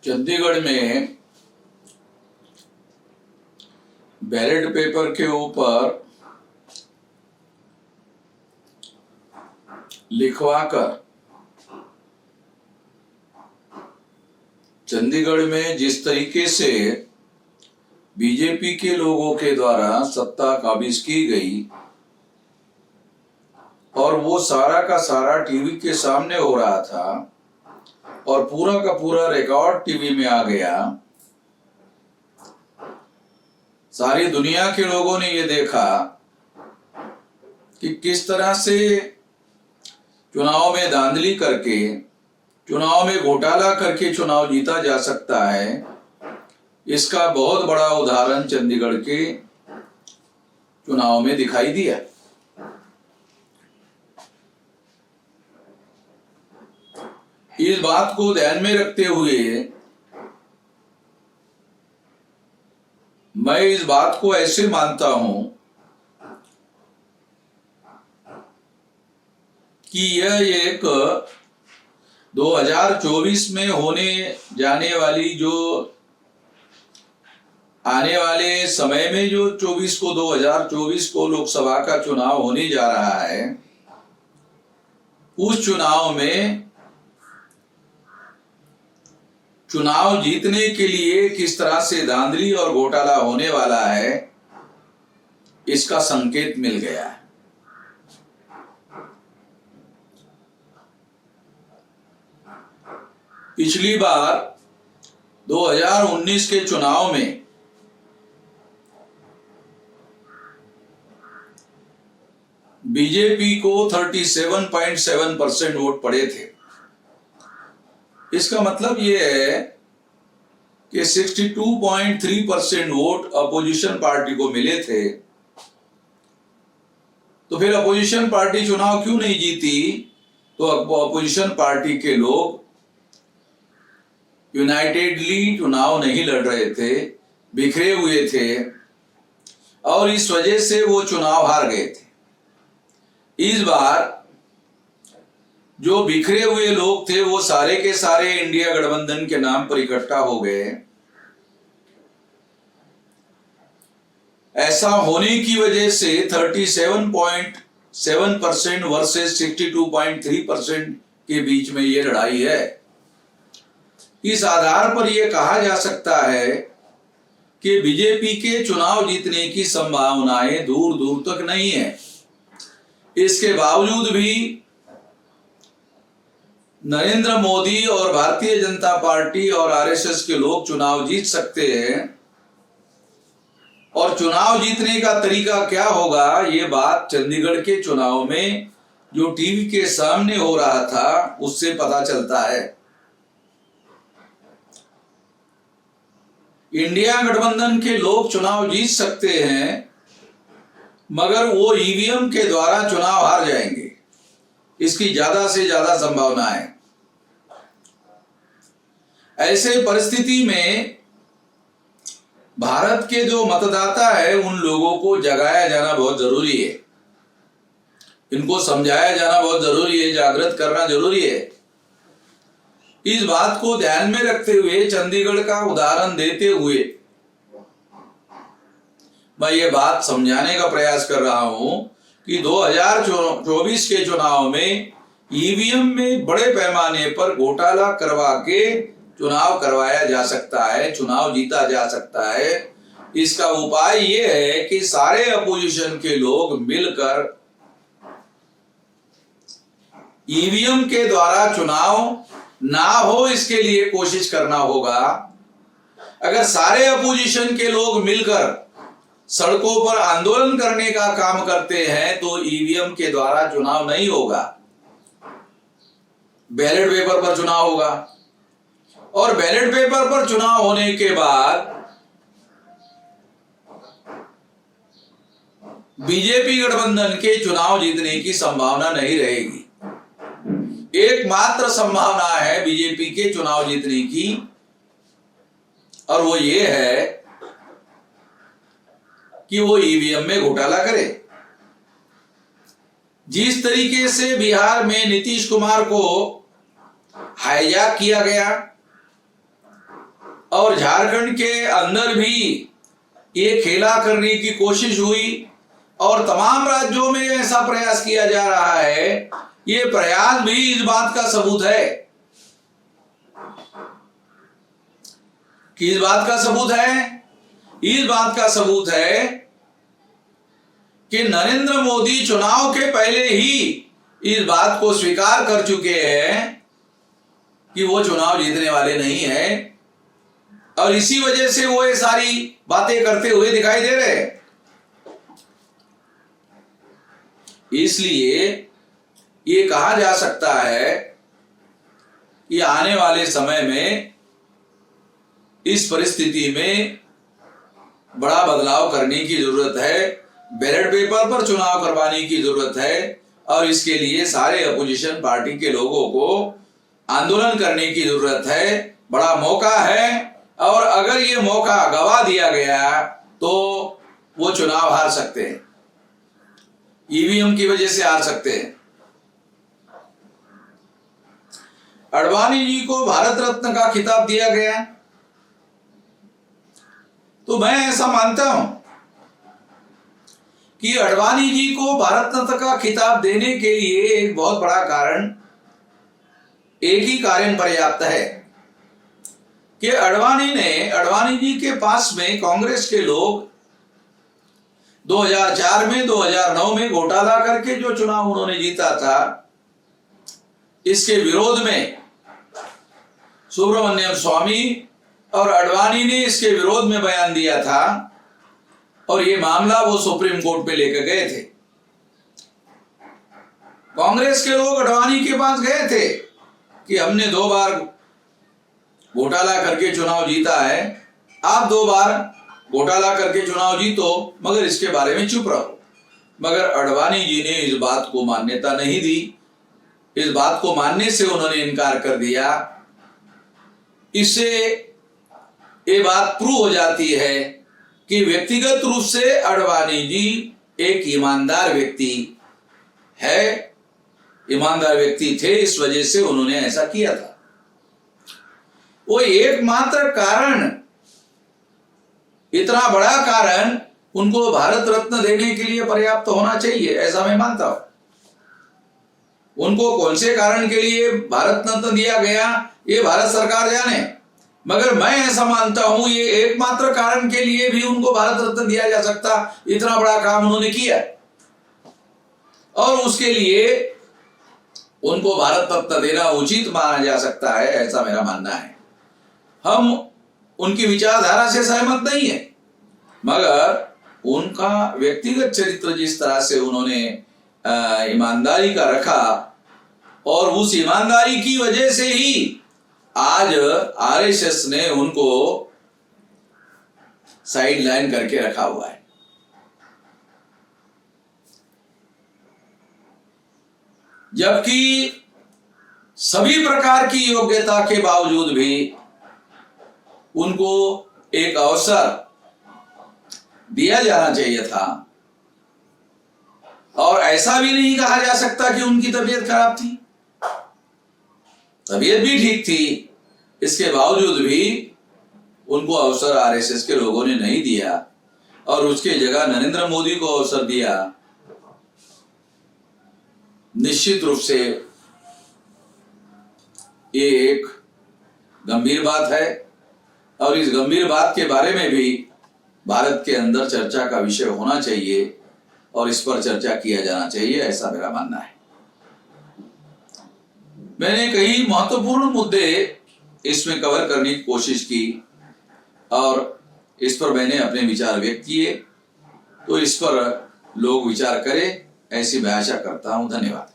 चंडीगढ़ में ballot paper के ऊपर लिखवाकर चंडीगढ़ में जिस तरीके से बीजेपी के लोगों के द्वारा सत्ता काबिज की गई और वो सारा का सारा टीवी के सामने हो रहा था और पूरा का पूरा रिकॉर्ड टीवी में आ गया। सारी दुनिया के लोगों ने ये देखा कि किस तरह से चुनाव में धांधली करके, चुनाव में घोटाला करके चुनाव जीता जा सकता है। इसका बहुत बड़ा उदाहरण चंडीगढ़ के चुनाव में दिखाई दिया। इस बात को ध्यान में रखते हुए मैं इस बात को ऐसे मानता हूं कि यह एक 2024 में होने जाने वाली, जो आने वाले समय में जो 2024 को लोकसभा का चुनाव होने जा रहा है, उस चुनाव में चुनाव जीतने के लिए किस तरह से धांधली और घोटाला होने वाला है, इसका संकेत मिल गया है। पिछली बार 2019 के चुनाव में बीजेपी को 37.7% वोट पड़े थे। इसका मतलब यह है कि 62.3% वोट अपोजिशन पार्टी को मिले थे। तो फिर अपोजिशन पार्टी चुनाव क्यों नहीं जीती? तो अपोजिशन पार्टी के लोग यूनाइटेडली चुनाव नहीं लड़ रहे थे, बिखरे हुए थे और इस वजह से वो चुनाव हार गए थे। इस बार जो बिखरे हुए लोग थे वो सारे के सारे इंडिया गठबंधन के नाम पर इकट्ठा हो गए। ऐसा होने की वजह से 37.7% वर्सेस 62.3% के बीच में ये लड़ाई है। इस आधार पर यह कहा जा सकता है कि बीजेपी के चुनाव जीतने की संभावनाएं दूर दूर तक नहीं है। इसके बावजूद भी नरेंद्र मोदी और भारतीय जनता पार्टी और आरएसएस के लोग चुनाव जीत सकते हैं। और चुनाव जीतने का तरीका क्या होगा, ये बात चंडीगढ़ के चुनाव में जो टीवी के सामने हो रहा था उससे पता चलता है। इंडिया गठबंधन के लोग चुनाव जीत सकते हैं, मगर वो ईवीएम के द्वारा चुनाव हार जाएंगे, इसकी ज्यादा से ज्यादा संभावना है। ऐसे परिस्थिति में भारत के जो मतदाता है उन लोगों को जगाया जाना बहुत जरूरी है, इनको समझाया जाना बहुत जरूरी है, जागृत करना जरूरी है। इस बात को ध्यान में रखते हुए, चंडीगढ़ का उदाहरण देते हुए मैं ये बात समझाने का प्रयास कर रहा हूं कि 2024 के चुनाव में ईवीएम में बड़े पैमाने पर घोटाला करवा के चुनाव करवाया जा सकता है, चुनाव जीता जा सकता है। इसका उपाय ये है कि सारे अपोजिशन के लोग मिलकर ईवीएम के द्वारा चुनाव ना हो, इसके लिए कोशिश करना होगा। अगर सारे अपोजिशन के लोग मिलकर सड़कों पर आंदोलन करने का काम करते हैं तो ईवीएम के द्वारा चुनाव नहीं होगा, बैलेट पेपर पर चुनाव होगा। और बैलेट पेपर पर चुनाव होने के बाद बीजेपी गठबंधन के चुनाव जीतने की संभावना नहीं रहेगी। एकमात्र संभावना है बीजेपी के चुनाव जीतने की, और वो ये है कि वो ईवीएम में घोटाला करे। जिस तरीके से बिहार में नीतीश कुमार को हाईजैक किया गया, और झारखंड के अंदर भी ये खेला करने की कोशिश हुई और तमाम राज्यों में ऐसा प्रयास किया जा रहा है। ये प्रयास भी इस बात का सबूत है कि इस बात का सबूत है कि नरेंद्र मोदी चुनाव के पहले ही इस बात को स्वीकार कर चुके हैं कि वो चुनाव जीतने वाले नहीं है और इसी वजह से वो ये सारी बातें करते हुए दिखाई दे रहे हैं। इसलिए ये कहा जा सकता है कि आने वाले समय में इस परिस्थिति में बड़ा बदलाव करने की जरूरत है, बैलेट पेपर पर चुनाव करवाने की जरूरत है और इसके लिए सारे अपोजिशन पार्टी के लोगों को आंदोलन करने की जरूरत है। बड़ा मौका है और अगर ये मौका गवा दिया गया तो वो चुनाव हार सकते हैं, ईवीएम की वजह से हार सकते हैं। आडवाणी जी को भारत रत्न का खिताब दिया गया तो मैं ऐसा मानता हूं कि आडवाणी जी को भारत रत्न का खिताब देने के लिए एक बहुत बड़ा कारण, एक ही कारण पर्याप्त है कि आडवाणी जी के पास में कांग्रेस के लोग 2004 में 2009 में घोटाला करके जो चुनाव उन्होंने जीता था, इसके विरोध में सुब्रमण्यम स्वामी और आडवाणी ने इसके विरोध में बयान दिया था और ये मामला वो सुप्रीम कोर्ट पे लेकर गए थे। कांग्रेस के लोग आडवाणी के पास गए थे कि हमने 2 बार घोटाला करके चुनाव जीता है, आप 2 बार घोटाला करके चुनाव जीतो मगर इसके बारे में चुप रहो। मगर आडवाणी जी ने इस बात को मान्यता नहीं दी, इस बात को मानने से उन्होंने इनकार कर दिया। इससे ये बात प्रूव हो जाती है कि व्यक्तिगत रूप से आडवाणी जी एक ईमानदार व्यक्ति है, ईमानदार व्यक्ति थे, इस वजह से उन्होंने ऐसा किया था। वो एकमात्र कारण, इतना बड़ा कारण उनको भारत रत्न देने के लिए पर्याप्त होना चाहिए, ऐसा मैं मानता हूं। उनको कौन से कारण के लिए भारत रत्न दिया गया ये भारत सरकार जाने, मगर मैं ऐसा मानता हूं ये एकमात्र कारण के लिए भी उनको भारत रत्न दिया जा सकता। इतना बड़ा काम उन्होंने किया और उसके लिए उनको भारत रत्न देना उचित माना जा सकता है, ऐसा मेरा मानना है। हम उनकी विचारधारा से सहमत नहीं है, मगर उनका व्यक्तिगत चरित्र जिस तरह से उन्होंने ईमानदारी का रखा और उस ईमानदारी की वजह से ही आज आरएसएस ने उनको साइड लाइन करके रखा हुआ है। जबकि सभी प्रकार की योग्यता के बावजूद भी उनको एक अवसर दिया जाना चाहिए था और ऐसा भी नहीं कहा जा सकता कि उनकी तबीयत खराब थी, तबीयत भी ठीक थी, इसके बावजूद भी उनको अवसर आरएसएस के लोगों ने नहीं दिया और उसके जगह नरेंद्र मोदी को अवसर दिया। निश्चित रूप से ये एक गंभीर बात है और इस गंभीर बात के बारे में भी भारत के अंदर चर्चा का विषय होना चाहिए और इस पर चर्चा किया जाना चाहिए, ऐसा मेरा मानना है। मैंने कई महत्वपूर्ण मुद्दे इसमें कवर करने की कोशिश की और इस पर मैंने अपने विचार व्यक्त किए, तो इस पर लोग विचार करें, ऐसी मैं आशा करता हूं। धन्यवाद।